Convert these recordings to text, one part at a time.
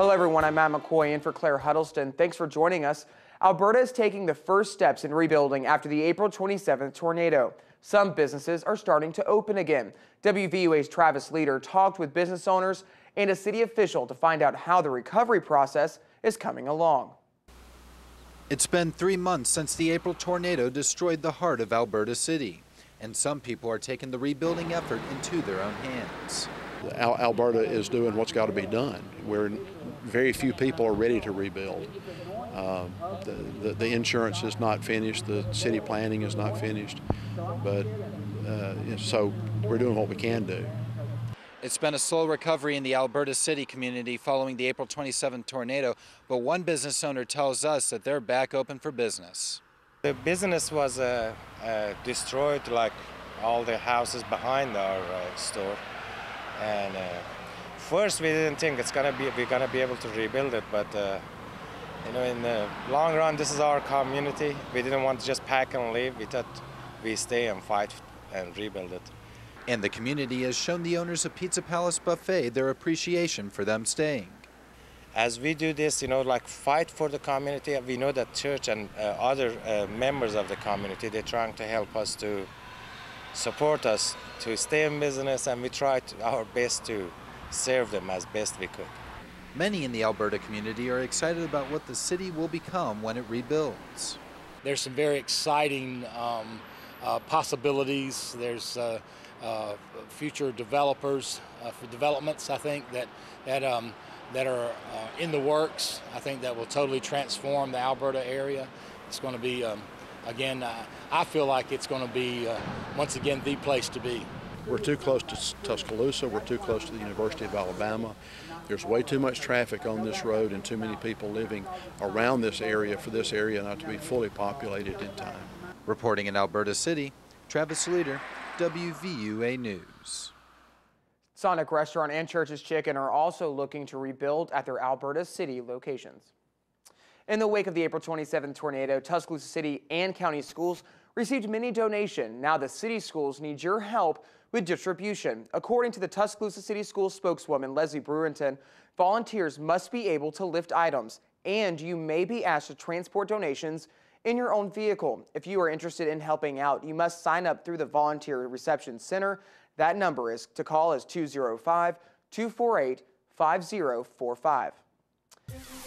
Hello everyone, I'm Matt McCoy in for Claire Huddleston. Thanks for joining us. Alberta is taking the first steps in rebuilding after the April 27th tornado. Some businesses are starting to open again. WVUA's Travis Leader talked with business owners and a city official to find out how the recovery process is coming along. It's been 3 months since the April tornado destroyed the heart of Alberta City, and some people are taking the rebuilding effort into their own hands. Alberta is doing what's got to be done. Very few people are ready to rebuild. The insurance is not finished, the city planning is not finished, but so we're doing what we can do. It's been a slow recovery in the Alberta City community following the April 27th tornado, but one business owner tells us that they're back open for business. The business was destroyed, like all the houses behind our store. And first we didn't think we're gonna be able to rebuild it, but you know, in the long run, this is our community. We didn't want to just pack and leave. We thought we stay and fight and rebuild it. And the community has shown the owners of Pizza Palace Buffet their appreciation for them staying. As we do this, you know, like fight for the community, we know that church and other members of the community, they're trying to help us to support us to stay in business, and we try our best to serve them as best we could. Many in the Alberta community are excited about what the city will become when it rebuilds. There's some very exciting possibilities. There's future developers for developments, I think, that are in the works. I think that will totally transform the Alberta area. It's going to be again, I feel like it's going to be, once again, the place to be. We're too close to Tuscaloosa. We're too close to the University of Alabama. There's way too much traffic on this road and too many people living around this area for this area not to be fully populated in time. Reporting in Alberta City, Travis Leader, WVUA News. Sonic Restaurant and Church's Chicken are also looking to rebuild at their Alberta City locations. In the wake of the April 27th tornado, Tuscaloosa City and county schools received many donations. Now the city schools need your help with distribution. According to the Tuscaloosa City School spokeswoman Leslie Brewerton, volunteers must be able to lift items, and you may be asked to transport donations in your own vehicle. If you are interested in helping out, you must sign up through the Volunteer Reception Center. That number is to call is 205-248-5045.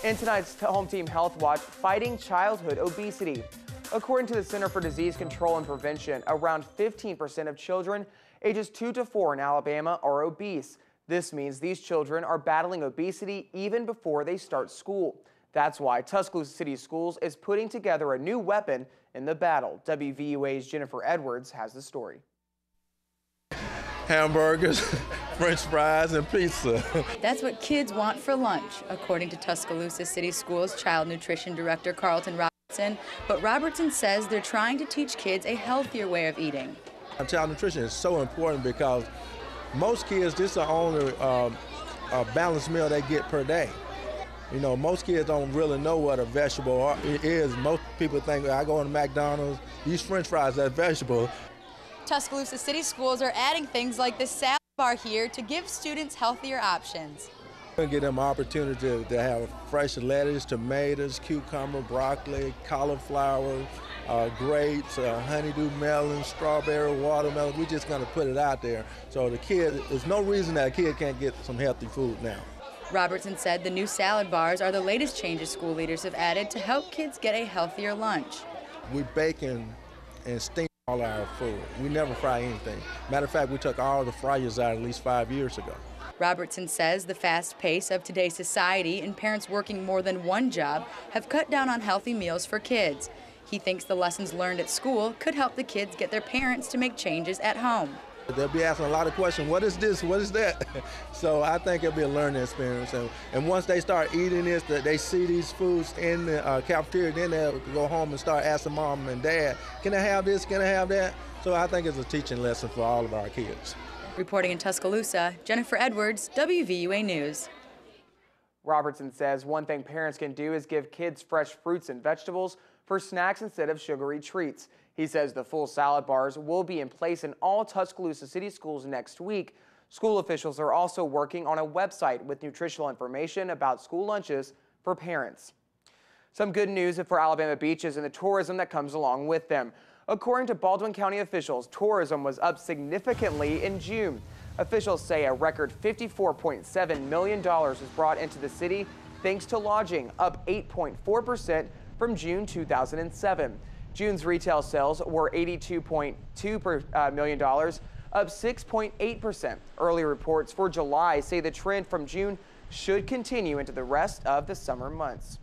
In tonight's Home Team Health Watch, fighting childhood obesity. According to the Center for Disease Control and Prevention, around 15% of children ages 2 to 4 in Alabama are obese. This means these children are battling obesity even before they start school. That's why Tuscaloosa City Schools is putting together a new weapon in the battle. WVUA's Jennifer Edwards has the story. Hamburgers, French fries, and pizza. That's what kids want for lunch, according to Tuscaloosa City Schools Child Nutrition Director Carlton Robertson. But Robertson says they're trying to teach kids a healthier way of eating. Child nutrition is so important because most kids, this is the only balanced meal they get per day. You know, most kids don't really know what a vegetable is. Most people think, I go to McDonald's, these French fries, that's vegetable. Tuscaloosa City Schools are adding things like the salad bar here to give students healthier options. We're going to give them an opportunity to have fresh lettuce, tomatoes, cucumber, broccoli, cauliflower, grapes, honeydew melon, strawberry, watermelon. We're just going to put it out there. So the kid, there's no reason that a kid can't get some healthy food now. Robertson said the new salad bars are the latest changes school leaders have added to help kids get a healthier lunch. We bake and steam all our food. We never fry anything. Matter of fact, we took all the fryers out at least 5 years ago. Robertson says the fast pace of today's society and parents working more than one job have cut down on healthy meals for kids. He thinks the lessons learned at school could help the kids get their parents to make changes at home. They'll be asking a lot of questions. What is this? What is that? So I think it'll be a learning experience. And once they start eating this, they see these foods in the cafeteria, then they'll go home and start asking mom and dad, can I have this? Can I have that? So I think it's a teaching lesson for all of our kids. Reporting in Tuscaloosa, Jennifer Edwards, WVUA News. Robertson says one thing parents can do is give kids fresh fruits and vegetables for snacks instead of sugary treats. He says the full salad bars will be in place in all Tuscaloosa City schools next week. School officials are also working on a website with nutritional information about school lunches for parents. Some good news for Alabama beaches and the tourism that comes along with them. According to Baldwin County officials, tourism was up significantly in June. Officials say a record $54.7 million was brought into the city thanks to lodging, up 8.4% from June 2007. June's retail sales were $82.2 million, up 6.8%. Early reports for July say the trend from June should continue into the rest of the summer months.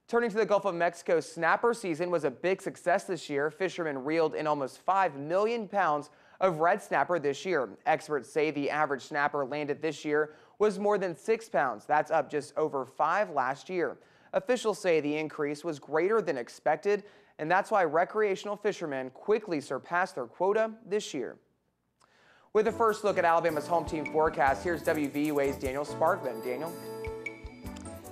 Turning to the Gulf of Mexico, snapper season was a big success this year. Fishermen reeled in almost 5 million pounds of red snapper this year. Experts say the average snapper landed this year was more than 6 pounds. That's up just over 5 last year. Officials say the increase was greater than expected, and that's why recreational fishermen quickly surpassed their quota this year. With a first look at Alabama's home team forecast, here's WVUA's Daniel Sparkman. Daniel?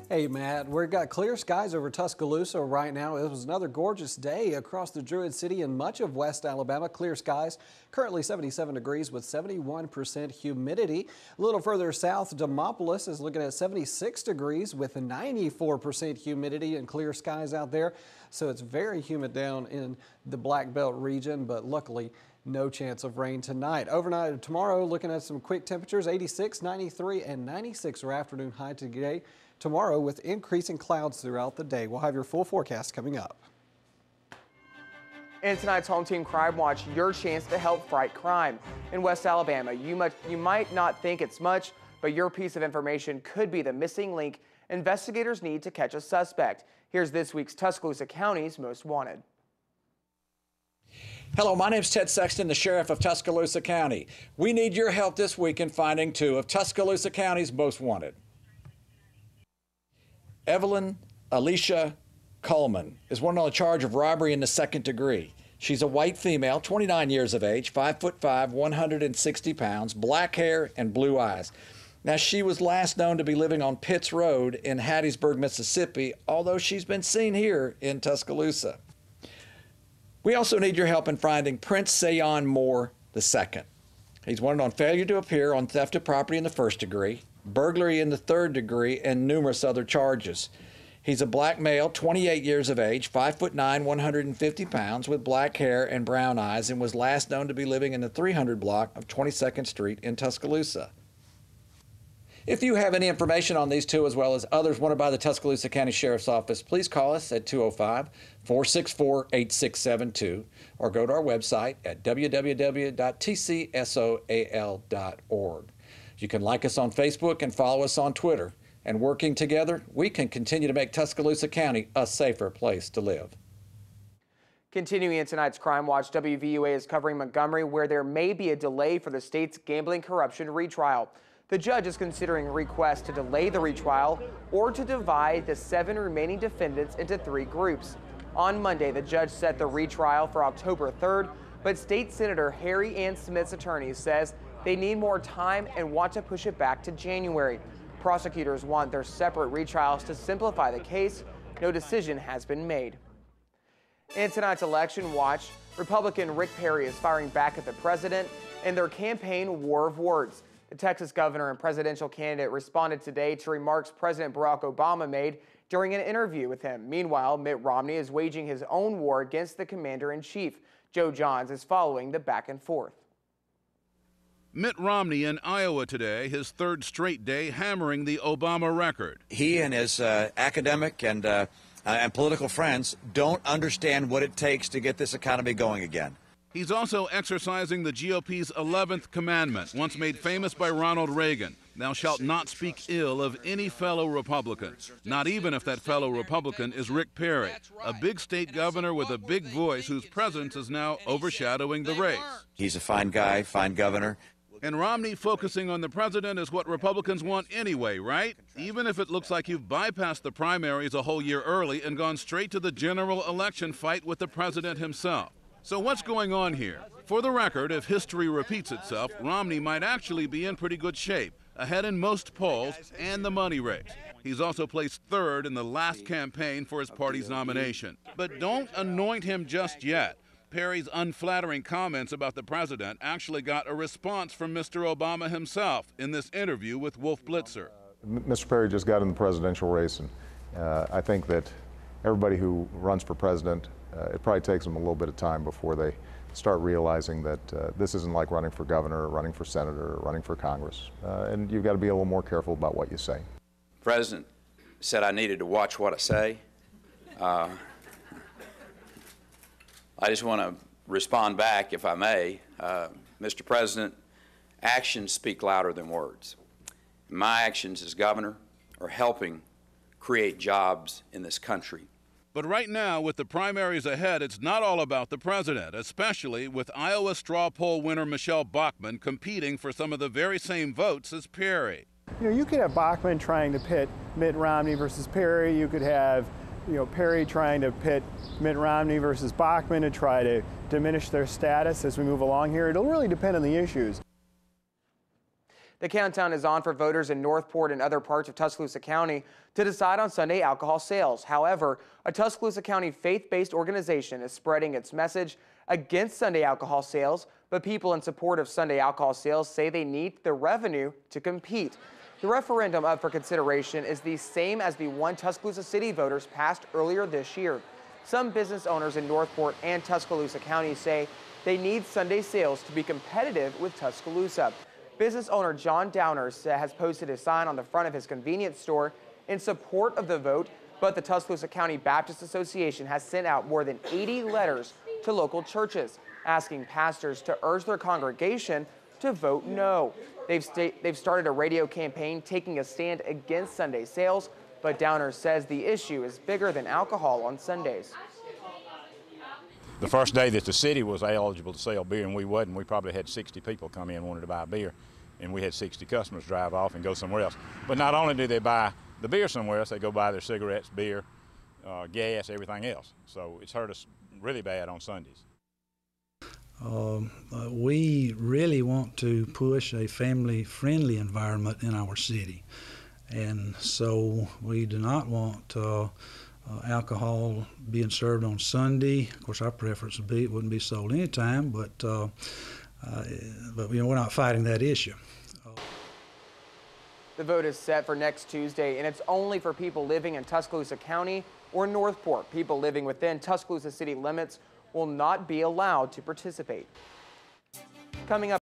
Hey, Matt, we've got clear skies over Tuscaloosa right now. It was another gorgeous day across the Druid City and much of West Alabama. Clear skies, currently 77 degrees with 71% humidity. A little further south, Demopolis is looking at 76 degrees with 94% humidity and clear skies out there. So it's very humid down in the Black Belt region, but luckily no chance of rain tonight. Overnight tomorrow, looking at some quick temperatures, 86, 93, and 96 are afternoon high today. Tomorrow with increasing clouds throughout the day. We'll have your full forecast coming up. In tonight's Home Team Crime Watch, your chance to help fight crime. In West Alabama, you might not think it's much, but your piece of information could be the missing link investigators need to catch a suspect. Here's this week's Tuscaloosa County's Most Wanted. Hello, my name is Ted Sexton, the Sheriff of Tuscaloosa County. We need your help this week in finding 2 of Tuscaloosa County's Most Wanted. Evelyn Alicia Coleman is wanted on a charge of robbery in the 2nd degree. She's a white female, 29 years of age, 5'5", 160 pounds, black hair and blue eyes. Now, she was last known to be living on Pitts Road in Hattiesburg, Mississippi, although she's been seen here in Tuscaloosa. We also need your help in finding Prince Sayon Moore II. He's wanted on failure to appear on theft of property in the 1st degree, burglary in the 3rd degree, and numerous other charges. He's a black male, 28 years of age, 5'9", 150 pounds, with black hair and brown eyes, and was last known to be living in the 300 block of 22nd Street in Tuscaloosa. If you have any information on these 2 as well as others wanted by the Tuscaloosa County Sheriff's Office, please call us at 205-464-8672 or go to our website at www.tcsoal.org. You can like us on Facebook and follow us on Twitter. And working together, we can continue to make Tuscaloosa County a safer place to live. Continuing in tonight's Crime Watch, WVUA is covering Montgomery, where there may be a delay for the state's gambling corruption retrial. The judge is considering requests to delay the retrial or to divide the 7 remaining defendants into 3 groups. On Monday, the judge set the retrial for October 3rd, but State Senator Harry Ann Smith's attorney says they need more time and want to push it back to January. Prosecutors want their separate retrials to simplify the case. No decision has been made. In tonight's Election Watch, Republican Rick Perry is firing back at the president in their campaign war of words. The Texas governor and presidential candidate responded today to remarks President Barack Obama made during an interview with him. Meanwhile, Mitt Romney is waging his own war against the commander-in-chief. Joe Johns is following the back and forth. Mitt Romney in Iowa today, his 3rd straight day hammering the Obama record. He and his academic and political friends don't understand what it takes to get this economy going again. He's also exercising the GOP's 11th commandment, once made famous by Ronald Reagan. Thou shalt not speak ill of any fellow Republican, not even if that fellow Republican is Rick Perry, a big state governor with a big voice whose presence is now overshadowing the race. He's a fine guy, fine governor. And Romney focusing on the president is what Republicans want anyway, right? Even if it looks like you've bypassed the primaries a whole year early and gone straight to the general election fight with the president himself. So what's going on here? For the record, if history repeats itself, Romney might actually be in pretty good shape, ahead in most polls and the money race. He's also placed 3rd in the last campaign for his party's nomination. But don't anoint him just yet. Perry's unflattering comments about the president actually got a response from Mr. Obama himself in this interview with Wolf Blitzer. Mr. Perry just got in the presidential race, and I think that everybody who runs for president, it probably takes them a little bit of time before they start realizing that this isn't like running for governor or running for senator or running for Congress. And you've got to be a little more careful about what you say. The president said I needed to watch what I say. I just want to respond back, if I may. Mr. President, actions speak louder than words. My actions as governor are helping create jobs in this country. But right now, with the primaries ahead, it's not all about the president, especially with Iowa straw poll winner Michelle Bachmann competing for some of the very same votes as Perry. You know, you could have Bachmann trying to pit Mitt Romney versus Perry. You could have, Perry trying to pit Mitt Romney versus Bachmann to try to diminish their status as we move along here. It'll really depend on the issues. The countdown is on for voters in Northport and other parts of Tuscaloosa County to decide on Sunday alcohol sales. However, a Tuscaloosa County faith-based organization is spreading its message against Sunday alcohol sales, but people in support of Sunday alcohol sales say they need the revenue to compete. The referendum up for consideration is the same as the one Tuscaloosa City voters passed earlier this year. Some business owners in Northport and Tuscaloosa County say they need Sunday sales to be competitive with Tuscaloosa. Business owner John Downers has posted a sign on the front of his convenience store in support of the vote, but the Tuscaloosa County Baptist Association has sent out more than 80 letters to local churches asking pastors to urge their congregation to vote no. They've started a radio campaign taking a stand against Sunday sales, but Downers says the issue is bigger than alcohol on Sundays. The first day that the city was eligible to sell beer and we wasn't, we probably had 60 people come in wanted to buy beer, and we had 60 customers drive off and go somewhere else. But not only do they buy the beer somewhere else, they go buy their cigarettes, beer, gas, everything else. So it's hurt us really bad on Sundays. We really want to push a family-friendly environment in our city, and so we do not want alcohol being served on Sunday. Of course, our preference would be it wouldn't be sold anytime, but we're not fighting that issue. The vote is set for next Tuesday, and it's only for people living in Tuscaloosa County or Northport. People living within Tuscaloosa city limits will not be allowed to participate. Coming up.